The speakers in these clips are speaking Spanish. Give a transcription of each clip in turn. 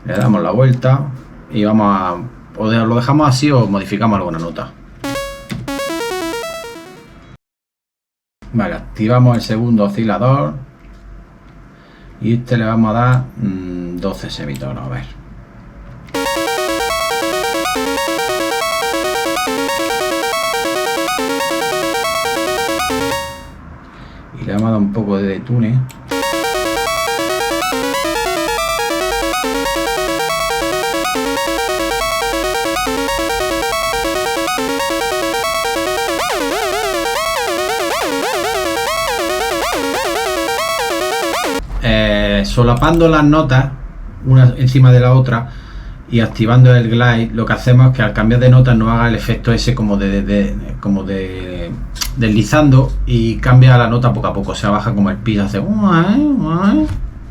Le damos la vuelta y vamos a... o lo dejamos así o modificamos alguna nota. Vale, activamos el segundo oscilador y este le vamos a dar 12 semitonos. A ver. Y le vamos a dar un poco de detune. Solapando las notas una encima de la otra y activando el glide, lo que hacemos es que al cambiar de notas no haga el efecto ese como de deslizando y cambia la nota poco a poco, se baja como el pitch, hace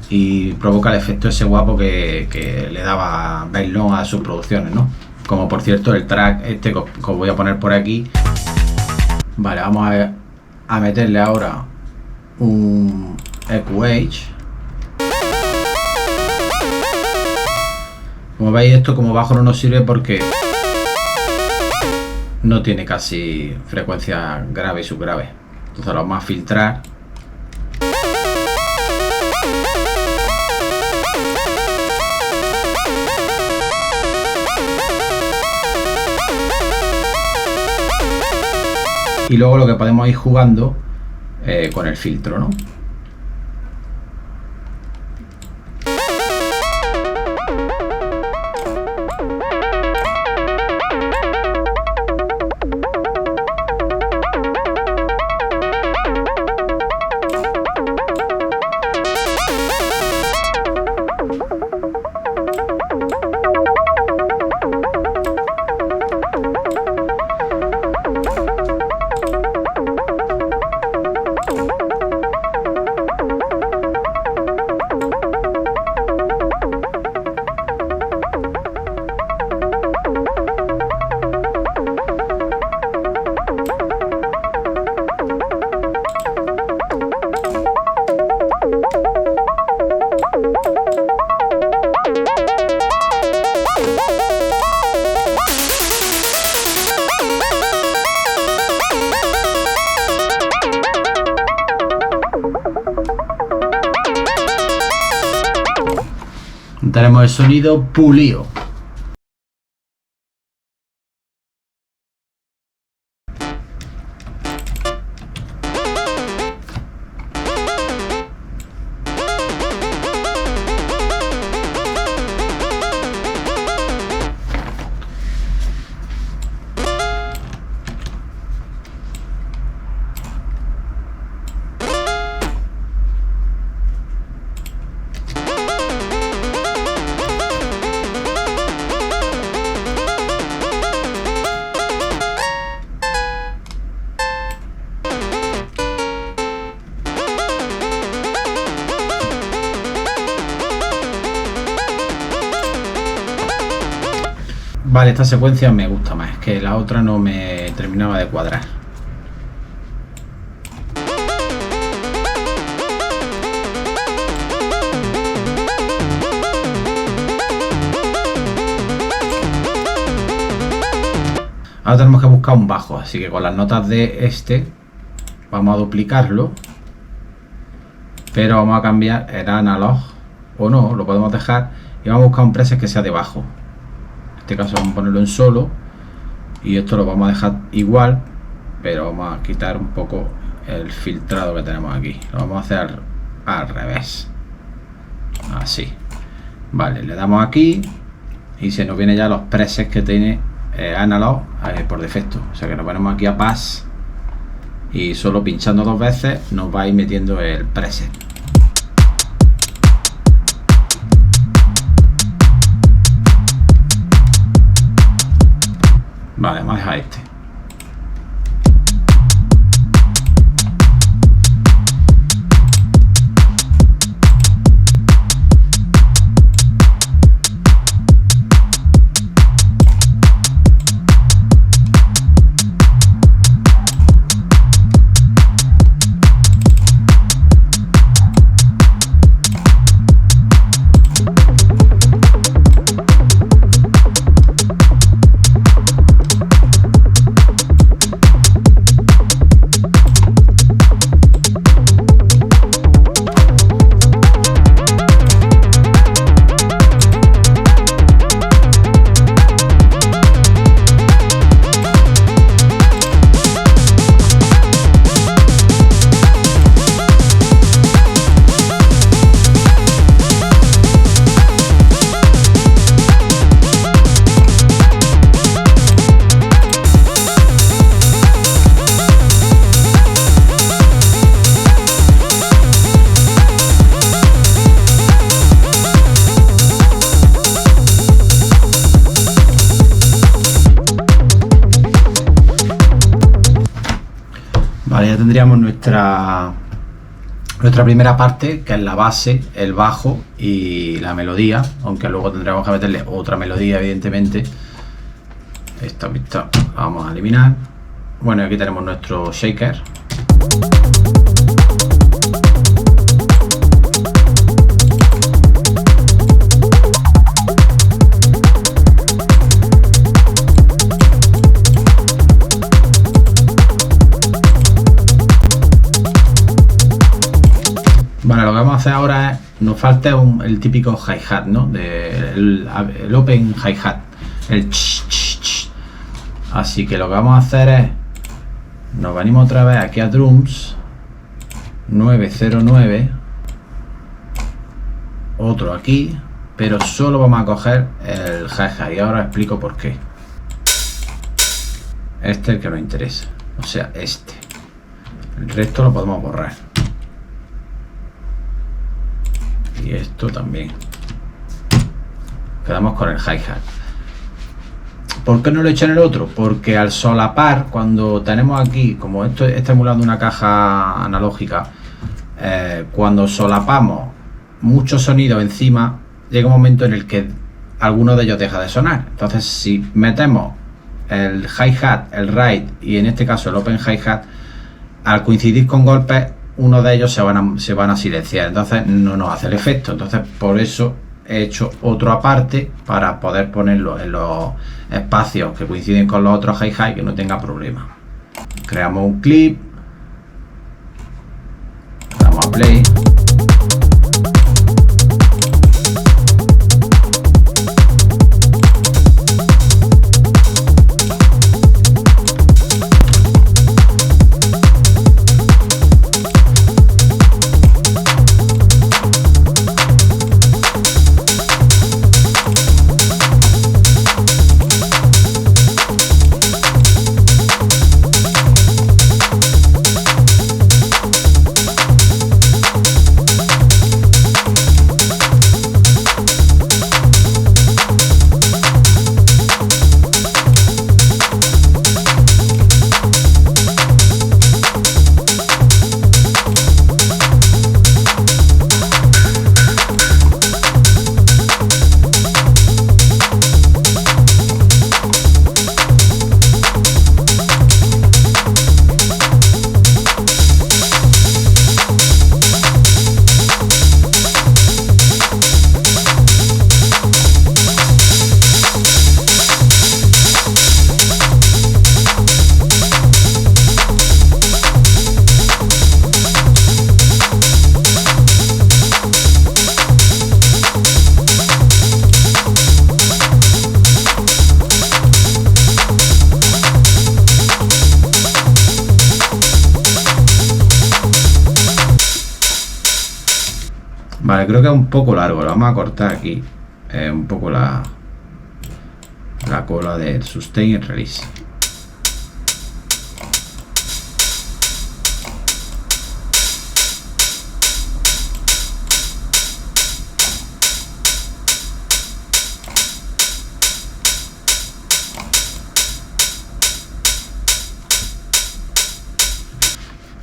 y provoca el efecto ese guapo que le daba Bailón a sus producciones, ¿no? Como por cierto el track este que os voy a poner por aquí. Vale, vamos a meterle ahora un EQH. Como veis, esto como bajo no nos sirve porque no tiene casi frecuencia grave y subgrave. Entonces lo vamos a filtrar. Y luego lo que podemos ir jugando con el filtro, ¿no? Tenemos el sonido pulido. Vale, esta secuencia me gusta más, que la otra no me terminaba de cuadrar. Ahora tenemos que buscar un bajo, así que con las notas de este vamos a duplicarlo, pero vamos a cambiar el analog, o no, lo podemos dejar, y vamos a buscar un preset que sea de bajo. En este caso vamos a ponerlo en solo y esto lo vamos a dejar igual, pero vamos a quitar un poco el filtrado que tenemos aquí. Lo vamos a hacer al revés, así. Vale, le damos aquí y se nos vienen ya los presets que tiene analog por defecto. O sea que nos ponemos aquí a pass y solo pinchando 2 veces nos va a ir metiendo el preset. Vale, vamos a dejar este. tendríamos nuestra primera parte, que es la base, el bajo y la melodía, aunque luego tendremos que meterle otra melodía, evidentemente. Esta pista la vamos a eliminar. Bueno, aquí tenemos nuestro shaker. Vale, lo que vamos a hacer ahora es, nos falta el típico hi-hat, ¿no? El open hi-hat, el ch, ch, ch. Así que lo que vamos a hacer es, nos venimos otra vez aquí a drums, 909, otro aquí, pero solo vamos a coger el hi-hat y ahora explico por qué. Este es el que nos interesa, o sea, este. El resto lo podemos borrar. Y esto también. Quedamos con el hi-hat. ¿Por qué no lo he hecho en el otro? Porque al solapar, cuando tenemos aquí, como esto está emulando una caja analógica, cuando solapamos muchos sonidos encima, llega un momento en el que alguno de ellos deja de sonar. Entonces, si metemos el hi-hat, el ride y en este caso el open hi-hat, al coincidir con golpes, uno de ellos se van a silenciar, entonces no nos hace el efecto. Entonces por eso he hecho otro aparte para poder ponerlo en los espacios que coinciden con los otros hi-hat, que no tenga problema. Creamos un clip, damos a play. Vale, creo que es un poco largo, lo vamos a cortar aquí un poco la cola del sustain y release.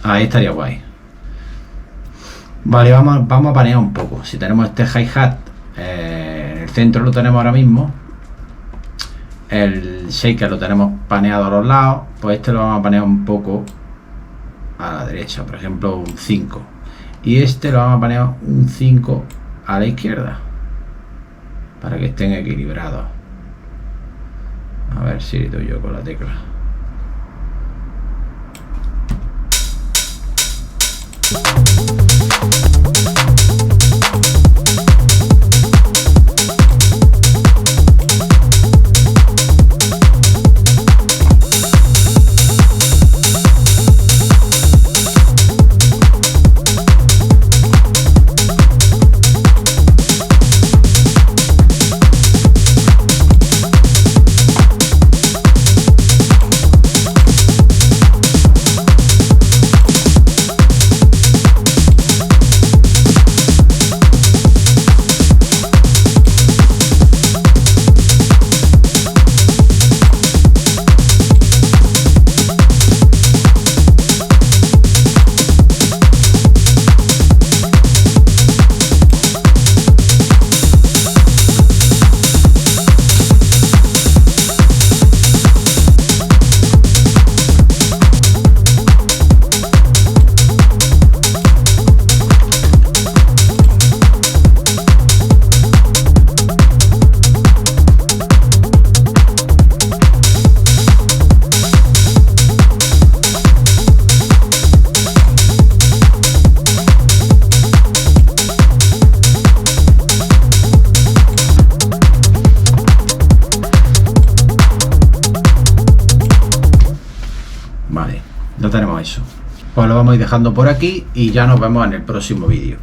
Ahí estaría guay. Vale, vamos a panear un poco. Si tenemos este hi-hat, el centro lo tenemos ahora mismo, el shaker lo tenemos paneado a los lados, pues este lo vamos a panear un poco a la derecha, por ejemplo un 5, y este lo vamos a panear un 5 a la izquierda para que estén equilibrados. A ver si le doy yo con la tecla. tenemos eso. Pues lo vamos a ir dejando por aquí y ya nos vemos en el próximo vídeo.